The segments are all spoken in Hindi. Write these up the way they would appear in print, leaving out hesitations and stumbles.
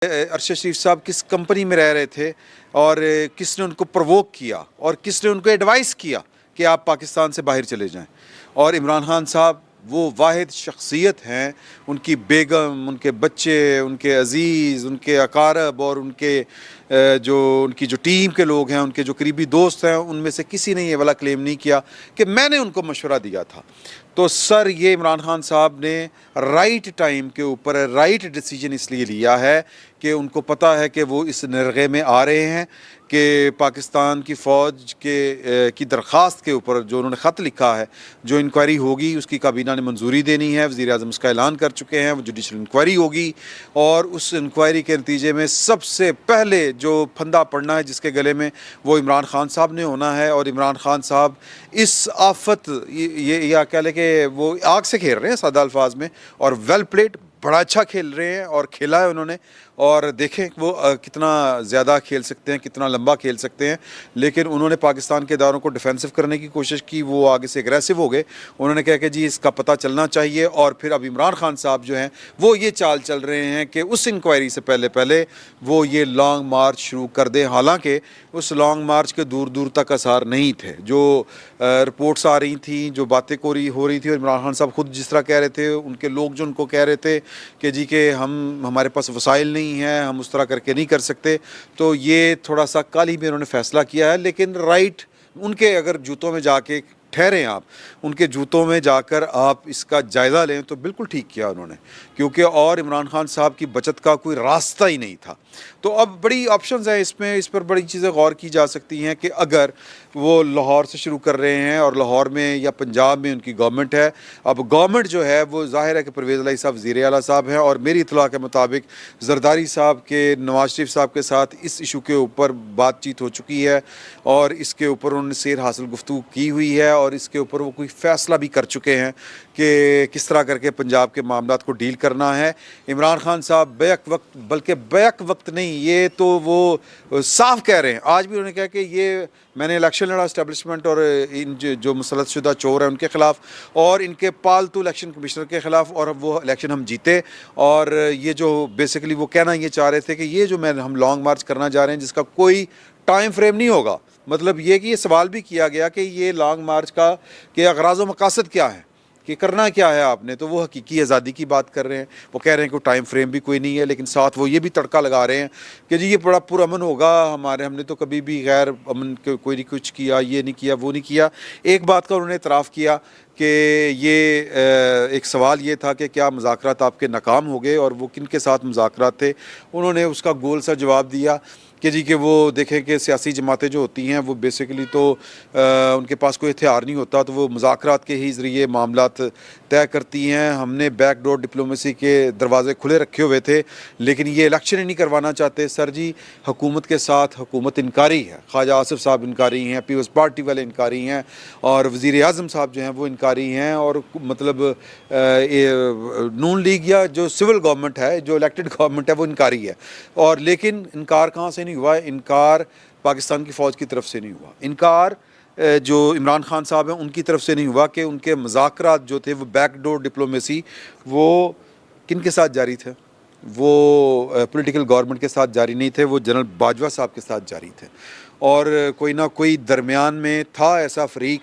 अरशद शरीफ साहब किस कंपनी में रह रहे थे और किसने उनको प्रवोक किया और किसने उनको एडवाइस किया कि आप पाकिस्तान से बाहर चले जाएं। और इमरान खान साहब वो वाहिद शख्सियत हैं, उनकी बेगम, उनके बच्चे, उनके अज़ीज़, उनके अकारब और उनकी जो टीम के लोग हैं, उनके जो करीबी दोस्त हैं, उनमें से किसी ने ये वाला क्लेम नहीं किया कि मैंने उनको मशवरा दिया था। तो सर, ये इमरान खान साहब ने राइट टाइम के ऊपर राइट डिसीजन इसलिए लिया है कि उनको पता है कि वो इस नरगे में आ रहे हैं कि पाकिस्तान की फ़ौज की दरख्वास्त के ऊपर जो उन्होंने ख़त लिखा है, जो इंक्वायरी होगी उसकी काबीना ने मंजूरी देनी है। वज़ीर आज़म उसका ऐलान कर चुके हैं, वो जुडिशल इंक्वायरी होगी और उस इंक्वायरी के नतीजे में सबसे पहले जो फंदा पड़ना है जिसके गले में, वो इमरान खान साहब ने होना है। और इमरान खान साहब इस आफत ये या कह लें कि वो आग से खेल रहे हैं सादा अल्फाज में, और वेल प्लेड, बड़ा अच्छा खेल रहे हैं और खेला है उन्होंने। और देखें वो कितना ज़्यादा खेल सकते हैं, कितना लंबा खेल सकते हैं। लेकिन उन्होंने पाकिस्तान के इदारों को डिफेंसिव करने की कोशिश की, वो आगे से एग्रेसिव हो गए। उन्होंने कहा कि जी इसका पता चलना चाहिए। और फिर अब इमरान खान साहब जो हैं वो ये चाल चल रहे हैं कि उस इंक्वायरी से पहले पहले वो ये लॉन्ग मार्च शुरू कर दें। हालांकि उस लॉन्ग मार्च के दूर दूर तक आसार नहीं थे। जो रिपोर्ट्स आ रही थी, जो बातें हो रही थी, और इमरान खान साहब खुद जिस तरह कह रहे थे, उनके लोग जो उनको कह रहे थे कि जी के हमारे पास वसाइल नहीं है, हम उस तरह करके नहीं कर सकते, तो ये थोड़ा सा काली में उन्होंने फ़ैसला किया है। लेकिन राइट, उनके अगर जूतों में जाके ठहरें, आप उनके जूतों में जाकर आप इसका जायज़ा लें, तो बिल्कुल ठीक किया उन्होंने, क्योंकि और इमरान खान साहब की बचत का कोई रास्ता ही नहीं था। तो अब बड़ी ऑप्शंस हैं इसमें, इस पर बड़ी चीज़ें गौर की जा सकती हैं कि अगर वो लाहौर से शुरू कर रहे हैं और लाहौर में या पंजाब में उनकी गवर्नमेंट है। अब गवर्नमेंट जो है वो ज़ाहिर है कि परवेज़ इलाही साहब वज़ीर आला साहब हैं, और मेरी इत्तला के मुताबिक ज़रदारी साहब के, नवाज़ शरीफ साहब के साथ इस इशू के ऊपर बातचीत हो चुकी है और इसके ऊपर उन्होंने सेर हासिल गुफ्तगू की हुई है और इसके ऊपर वो कोई फ़ैसला भी कर चुके हैं कि किस तरह करके पंजाब के मामलात को डील करना है। इमरान खान साहब बैक वक्त, बल्कि बैक वक्त नहीं, ये तो वो साफ कह रहे हैं। आज भी उन्होंने कहा कि ये मैंने इलेक्शन लड़ा इस्टेब्लिशमेंट और इन जो मुसलसतशुदा चोर हैं उनके ख़िलाफ़ और इनके पालतू इलेक्शन कमिश्नर के ख़िलाफ़, और वो इलेक्शन हम जीते। और ये जो बेसिकली वो कहना ये चाह रहे थे कि ये जो हम लॉन्ग मार्च करना जा रहे हैं जिसका कोई टाइम फ्रेम नहीं होगा, मतलब ये कि ये सवाल भी किया गया कि ये लॉन्ग मार्च का के अगराज़ व मकासद क्या है, कि करना क्या है आपने, तो वो हकीकी आज़ादी की बात कर रहे हैं। वो कह रहे हैं कि टाइम फ्रेम भी कोई नहीं है, लेकिन साथ वो ये भी तड़का लगा रहे हैं कि जी ये बड़ा पुरअमन होगा, हमने तो कभी भी गैर अमन कोई नहीं कुछ किया, ये नहीं किया, वो नहीं किया। एक बात का उन्होंने इतराफ़ किया कि ये एक सवाल ये था कि क्या मुज़ाकरात आपके नाकाम हो गए, और वो किन के साथ मुज़ाकरात थे। उन्होंने उसका गोल सा जवाब दिया कि जी कि वो देखें कि सियासी जमातें जो होती हैं वो बेसिकली तो उनके पास कोई हथियार नहीं होता, तो वो मुज़ाकरात के ही ज़रिए मामलात तय करती हैं। हमने बैकडोर डिप्लोमेसी के दरवाज़े खुले रखे हुए थे, लेकिन ये इलेक्शन ही नहीं करवाना चाहते। सर जी, हुकूमत के साथ हुकूमत इनकारी है, ख्वाजा आसिफ साहब इनकारी हैं, पीपल्स पार्टी वाले इनकारी हैं, और वज़ीर आज़म साहब जो हैं वो इनकारी हैं, और मतलब नून लीग या जो सिविल गवर्नमेंट है, जो इलेक्टेड गवर्नमेंट है, वो इनकारी है। और लेकिन इनकार कहाँ से नहीं हुआ, इनकार पाकिस्तान की फ़ौज की तरफ से नहीं हुआ, इनकार जो इमरान खान साहब हैं उनकी तरफ से नहीं हुआ कि उनके मुज़ाकरात जो थे वो बैकडोर डिप्लोमेसी वो किन के साथ जारी थे, वो पॉलिटिकल गवर्नमेंट के साथ जारी नहीं थे, वो जनरल बाजवा साहब के साथ जारी थे। और कोई ना कोई दरमियान में था ऐसा फरीक।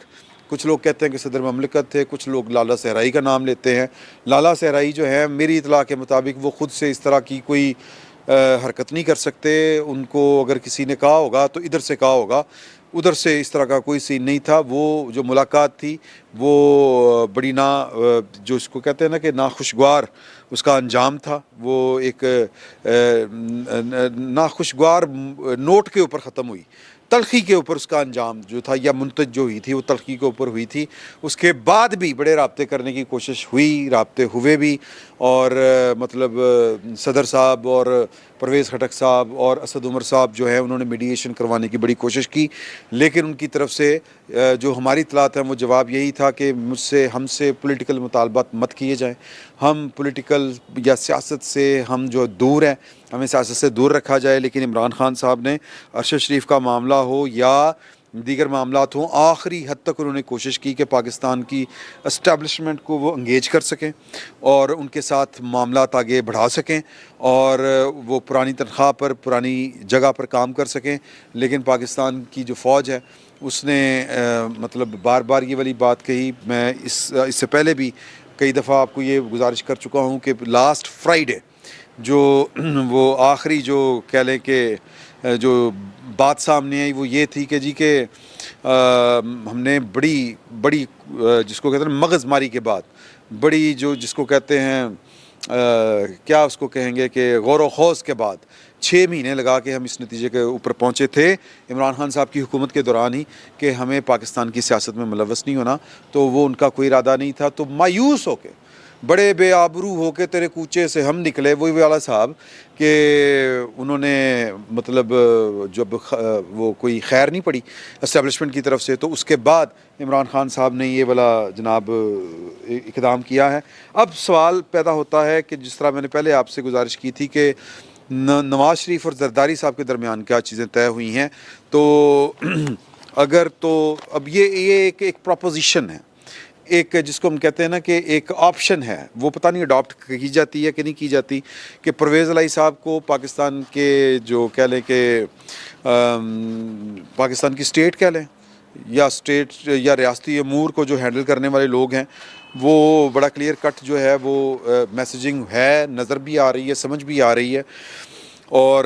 कुछ लोग कहते हैं कि सदर ममलिकत थे, कुछ लोग लाला सहराई का नाम लेते हैं। लाला सहराई जो है मेरी इत्तला के मुताबिक वो ख़ुद से इस तरह की कोई हरकत नहीं कर सकते। उनको अगर किसी ने कहा होगा तो इधर से कहा होगा, उधर से इस तरह का कोई सीन नहीं था। वो जो मुलाकात थी वो बड़ी जो इसको कहते हैं ना कि नाखुशगवार उसका अंजाम था। वो एक नाखुशगवार नोट के ऊपर ख़त्म हुई, तलखी के ऊपर उसका अंजाम जो था, या मुंतज जो हुई थी वो तलखी के ऊपर हुई थी। उसके बाद भी बड़े राब्ते करने की कोशिश हुई, राब्ते हुए भी, और मतलब सदर साहब और परवेज़ खटक साहब और असद उमर साहब जो है उन्होंने मीडिएशन करवाने की बड़ी कोशिश की, लेकिन उनकी तरफ से जो हमारी इत्तलात हैं वो जवाब यही था कि हमसे पॉलिटिकल मुतालबात मत किए जाएँ। हम पॉलिटिकल या सियासत से हम जो दूर हैं, हमें सियासत से दूर रखा जाए। लेकिन इमरान खान साहब ने अरशद शरीफ का मामला हो या दीगर मामलात हों, आखिरी हद तक उन्होंने कोशिश की कि पाकिस्तान की इस्टेब्लिशमेंट को वो इंगेज कर सकें और उनके साथ मामलात आगे बढ़ा सकें और वो पुरानी तनख्वाह पर पुरानी जगह पर काम कर सकें। लेकिन पाकिस्तान की जो फ़ौज है उसने मतलब बार बार ये वाली बात कही। मैं इससे पहले भी कई दफ़ा आपको ये गुजारिश कर चुका हूँ कि लास्ट फ्राइडे जो वो आखिरी जो कह लें कि जो बात सामने आई वो ये थी कि जी के हमने बड़ी बड़ी जिसको कहते हैं मगज़मारी के बाद बड़ी जो जिसको कहते हैं क्या उसको कहेंगे कि गौर व खौज़ के बाद 6 महीने लगा के हम इस नतीजे के ऊपर पहुँचे थे इमरान खान साहब की हुकूमत के दौरान ही कि हमें पाकिस्तान की सियासत में मुलव्वस नहीं होना। तो वो उनका कोई इरादा नहीं था। तो मायूस होके बड़े बेआबरू होके तेरे कूचे से हम निकले, वही वाला साहब कि उन्होंने मतलब जब वो कोई खैर नहीं पड़ी इस्टेब्लिशमेंट की तरफ से, तो उसके बाद इमरान खान साहब ने ये वाला जनाब इक़दाम किया है। अब सवाल पैदा होता है कि जिस तरह मैंने पहले आपसे गुजारिश की थी कि नवाज़ शरीफ और जरदारी साहब के दरमियान क्या चीज़ें तय हुई हैं, तो अगर तो अब ये एक प्रोपोजिशन है, एक जिसको हम कहते हैं ना कि एक ऑप्शन है, वो पता नहीं अडॉप्ट की जाती है कि नहीं की जाती, कि परवेज़ इलाही साहब को पाकिस्तान के जो कह लें कि पाकिस्तान की स्टेट कह लें या स्टेट या रियासती अमूर को जो हैंडल करने वाले लोग हैं वो बड़ा क्लियर कट जो है वो मैसेजिंग है, नज़र भी आ रही है, समझ भी आ रही है। और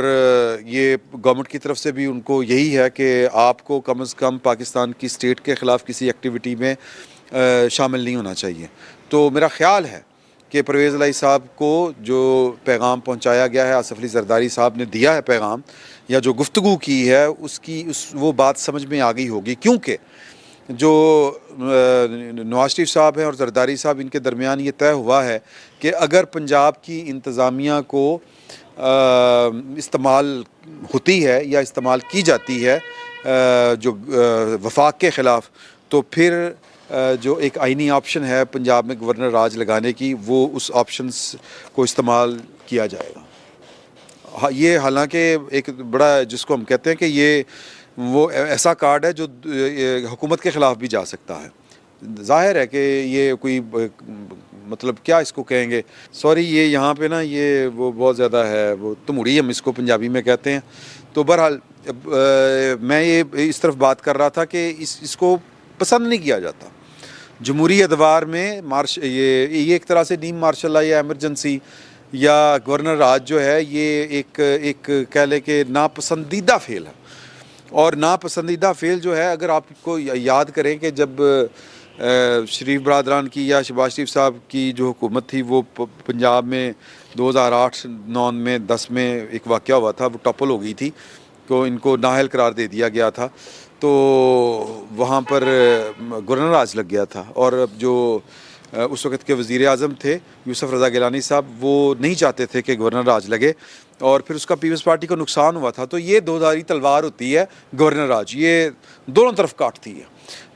ये गवर्नमेंट की तरफ से भी उनको यही है कि आपको कम से कम पाकिस्तान की स्टेट के ख़िलाफ़ किसी एक्टिविटी में शामिल नहीं होना चाहिए। तो मेरा ख़्याल है कि परवेज़ इलाही साहब को जो पैगाम पहुंचाया गया है, आसिफ अली ज़रदारी साहब ने दिया है पैगाम या जो गुफ्तगू की है उसकी वो बात समझ में आ गई होगी, क्योंकि जो नवाज़ शरीफ साहब हैं और ज़रदारी साहब, इनके दरमियान ये तय हुआ है कि अगर पंजाब की इंतज़ामिया को इस्तेमाल होती है या इस्तेमाल की जाती है जो वफाक के ख़िलाफ़, तो फिर जो एक आइनी ऑप्शन है पंजाब में गवर्नर राज लगाने की, वो उस ऑप्शंस को इस्तेमाल किया जाएगा। हाँ, ये हालांकि एक बड़ा जिसको हम कहते हैं कि ये वो ऐसा कार्ड है जो हुकूमत के ख़िलाफ़ भी जा सकता है। ज़ाहिर है कि ये कोई मतलब क्या इसको कहेंगे, सॉरी ये यहाँ पे ना ये वो बहुत ज़्यादा है, वो तमुड़ी हम इसको पंजाबी में कहते हैं। तो बहरहाल मैं ये इस तरफ बात कर रहा था कि इसको पसंद नहीं किया जाता। जमहूरी अदवार में ये एक तरह से नीम मार्शल लॉ या एमरजेंसी या गवर्नर राज जो है ये एक कह लें कि नापसंदीदा फ़ेल है। और नापसंदीदा फ़ेल जो है, अगर आपको याद करें कि जब शरीफ बरदरान की या शहबाज शरीफ साहब की जो हुकूमत थी वो पंजाब में 2008-9 में 10 में एक वाक़या हुआ था, वो टॉपल हो गई थी, तो इनको नाअहल करार दे दिया गया था। तो वहाँ पर गवर्नर राज लग गया था और जो उस वक़्त के वज़ीर आज़म थे यूसुफ रज़ा गिलानी साहब, वो नहीं चाहते थे कि गवर्नर राज लगे और फिर उसका पीपल्स पार्टी को नुकसान हुआ था। तो ये दोधारी तलवार होती है गवर्नर राज, ये दोनों तरफ काटती है,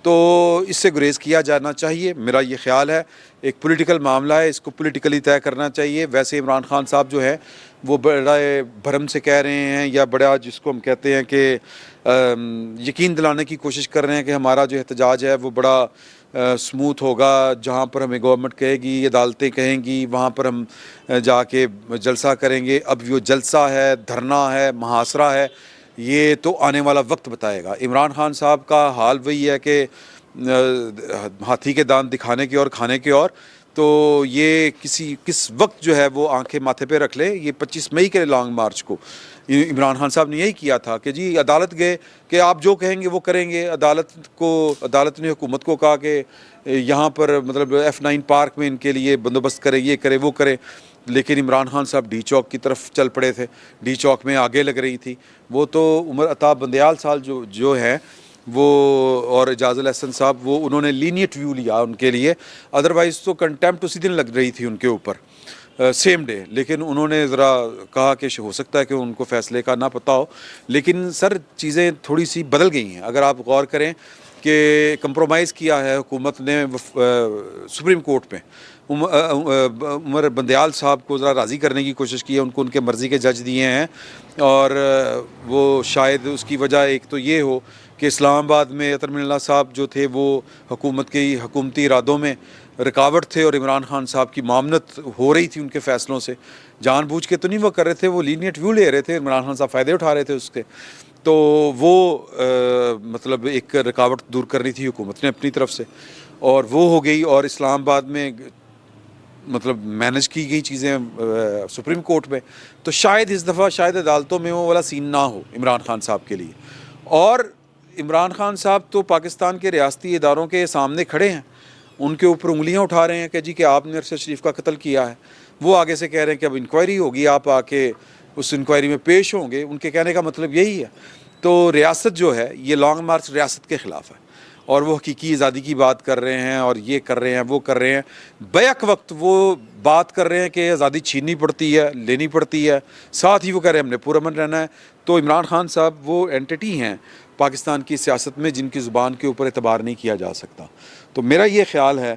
तो इससे गुरेज़ किया जाना चाहिए। मेरा ये ख़्याल है एक पॉलिटिकल मामला है, इसको पॉलिटिकली तय करना चाहिए। वैसे इमरान खान साहब जो है वो बड़ा भरम से कह रहे हैं या बड़ा जिसको हम कहते हैं कि यकीन दिलाने की कोशिश कर रहे हैं कि हमारा जो एहतजाज है वो बड़ा स्मूथ होगा, जहाँ पर हमें गवर्नमेंट कहेगी, अदालतें कहेंगी, वहाँ पर हम जाके जलसा करेंगे। अब वो जलसा है, धरना है, मुहासरा है, ये तो आने वाला वक्त बताएगा। इमरान खान साहब का हाल वही है कि हाथी के दांत दिखाने की और खाने की और, तो ये किस वक्त जो है वो आंखें माथे पे रख ले। ये 25 मई के लॉन्ग मार्च को इमरान खान साहब ने यही किया था कि जी अदालत गए कि आप जो कहेंगे वो करेंगे। अदालत ने हुकूमत को कहा कि यहाँ पर मतलब F9 पार्क में इनके लिए बंदोबस्त करे, ये करे, वो करे। लेकिन इमरान खान साहब डी चौक की तरफ चल पड़े थे, डी चौक में आगे लग रही थी। वो तो उमर अताब बंदयाल साहब जो है वो और एजाज़ुल एहसन साहब, वो उन्होंने लीनियट व्यू लिया उनके लिए, अदरवाइज़ तो कंटेम्प्ट उसी दिन लग रही थी उनके ऊपर सेम डे। लेकिन उन्होंने ज़रा कहा कि हो सकता है कि उनको फ़ैसले का ना पता हो। लेकिन सर चीज़ें थोड़ी सी बदल गई हैं। अगर आप गौर करें कि कंप्रोमाइज़ किया है हुकूमत ने सुप्रीम कोर्ट में, उमर बंदयाल साहब को ज़रा राज़ी करने की कोशिश की है, उनको उनके मर्ज़ी के जज दिए हैं। और वो शायद उसकी वजह एक तो ये हो कि इस्लामाबाद में अतर मिल्ला साहब जो थे वो हुकूमत के हुकूमती इरादों में रुकावट थे और इमरान खान साहब की मामनत हो रही थी उनके फ़ैसलों से। जानबूझ के तो नहीं वो कर रहे थे, वो लीनियट व्यू ले रहे थे, इमरान खान साहब फ़ायदे उठा रहे थे उसके। तो वो मतलब एक रुकावट दूर करनी थी हुकूमत ने अपनी तरफ से, और वो हो गई। और इस्लामाबाद में मतलब मैनेज की गई चीज़ें सुप्रीम कोर्ट में, तो शायद इस दफ़ा शायद अदालतों में वो वाला सीन ना हो इमरान खान साहब के लिए। और इमरान खान साहब तो पाकिस्तान के रियासती इदारों के सामने खड़े हैं, उनके ऊपर उंगलियां उठा रहे हैं कि जी कि आपने अरशद शरीफ का कत्ल किया है। वो आगे से कह रहे हैं कि अब इंक्वायरी होगी, आप आके उस इंक्वायरी में पेश होंगे। उनके कहने का मतलब यही है। तो रियासत जो है ये लॉन्ग मार्च रियासत के ख़िलाफ़ है, और वो हकीकी आज़ादी की बात कर रहे हैं और ये कर रहे हैं वो कर रहे हैं। बैक वक्त वो बात कर रहे हैं कि आज़ादी छीननी पड़ती है, लेनी पड़ती है, साथ ही वो कह रहे हैं हमने पुरअमन रहना है। तो इमरान खान साहब वो एंटिटी हैं पाकिस्तान की सियासत में जिनकी ज़ुबान के ऊपर एतबार नहीं किया जा सकता। तो मेरा ये ख़्याल है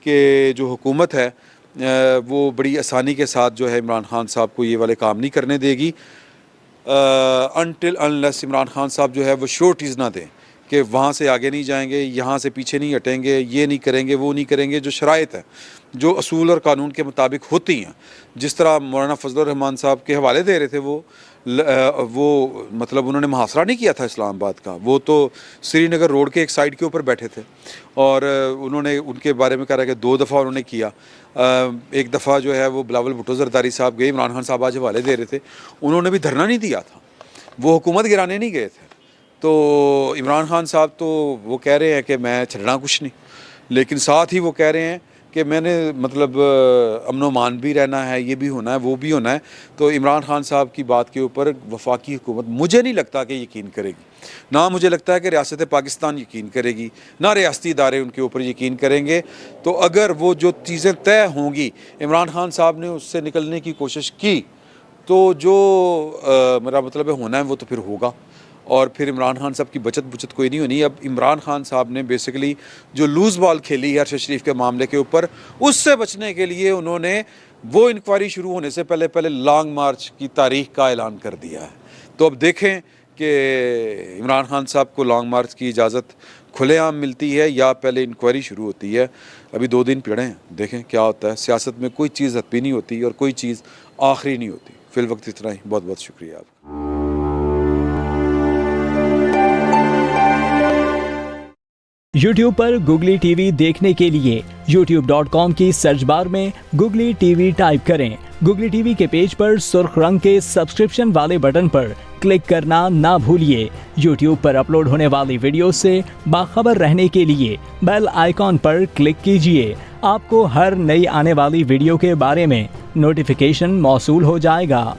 कि जो हुकूमत है वो बड़ी आसानी के साथ जो है इमरान खान साहब को ये वाले काम नहीं करने देगी अनटिल अनलेस इमरान खान साहब जो है वो श्योरिटीज़ ना दें कि वहाँ से आगे नहीं जाएंगे, यहाँ से पीछे नहीं हटेंगे, ये नहीं करेंगे, वो नहीं करेंगे। जो शराइत है, जो असूल और कानून के मुताबिक होती हैं, जिस तरह मौलाना फजलुर रहमान साहब के हवाले दे रहे थे, वो मतलब उन्होंने मुहासरा नहीं किया था इस्लामाबाद का, वो तो श्रीनगर रोड के एक साइड के ऊपर बैठे थे और उन्होंने उनके बारे में कह रहा है कि 2 दफ़ा उन्होंने किया। एक दफ़ा जो है वो बिलावल भुट्टो जरदारी साहब गए, इमरान खान साहब आज हवाले दे रहे थे, उन्होंने भी धरना नहीं दिया था, वो हुकूमत गिराने नहीं गए थे। तो इमरान खान साहब तो वो कह रहे हैं कि मैं छड़ना कुछ नहीं, लेकिन साथ ही वो कह रहे हैं कि मैंने मतलब अमन मान भी रहना है, ये भी होना है, वो भी होना है। तो इमरान खान साहब की बात के ऊपर वफाकी हुकूमत मुझे नहीं लगता कि यकीन करेगी, ना मुझे लगता है कि रियासत पाकिस्तान यकीन करेगी, ना रियासती इदारे उनके ऊपर यकीन करेंगे। तो अगर वो जो चीज़ें तय होंगी, इमरान खान साहब ने उससे निकलने की कोशिश की, तो जो मेरा मतलब है होना है वो तो फिर होगा, और फिर इमरान खान साहब की बचत कोई नहीं होनी। अब इमरान खान साहब ने बेसिकली जो लूज़ बॉल खेली है अरशद शरीफ के मामले के ऊपर, उससे बचने के लिए उन्होंने वो इंक्वायरी शुरू होने से पहले लॉन्ग मार्च की तारीख का ऐलान कर दिया है। तो अब देखें कि इमरान खान साहब को लॉन्ग मार्च की इजाज़त खुलेआम मिलती है या पहले इंक्वायरी शुरू होती है। अभी 2 दिन पड़े हैं, देखें क्या होता है। सियासत में कोई चीज़ हतमी नहीं होती और कोई चीज़ आखिरी नहीं होती। फिल वक्त इतना ही, बहुत बहुत शुक्रिया आपका। YouTube पर गुगली टीवी देखने के लिए youtube.com की सर्च बार में गुगली टीवी टाइप करें। गुगली टीवी के पेज पर सुर्ख रंग के सब्सक्रिप्शन वाले बटन पर क्लिक करना ना भूलिए। YouTube पर अपलोड होने वाली वीडियो से बाखबर रहने के लिए बेल आइकॉन पर क्लिक कीजिए। आपको हर नई आने वाली वीडियो के बारे में नोटिफिकेशन मौसूल हो जाएगा।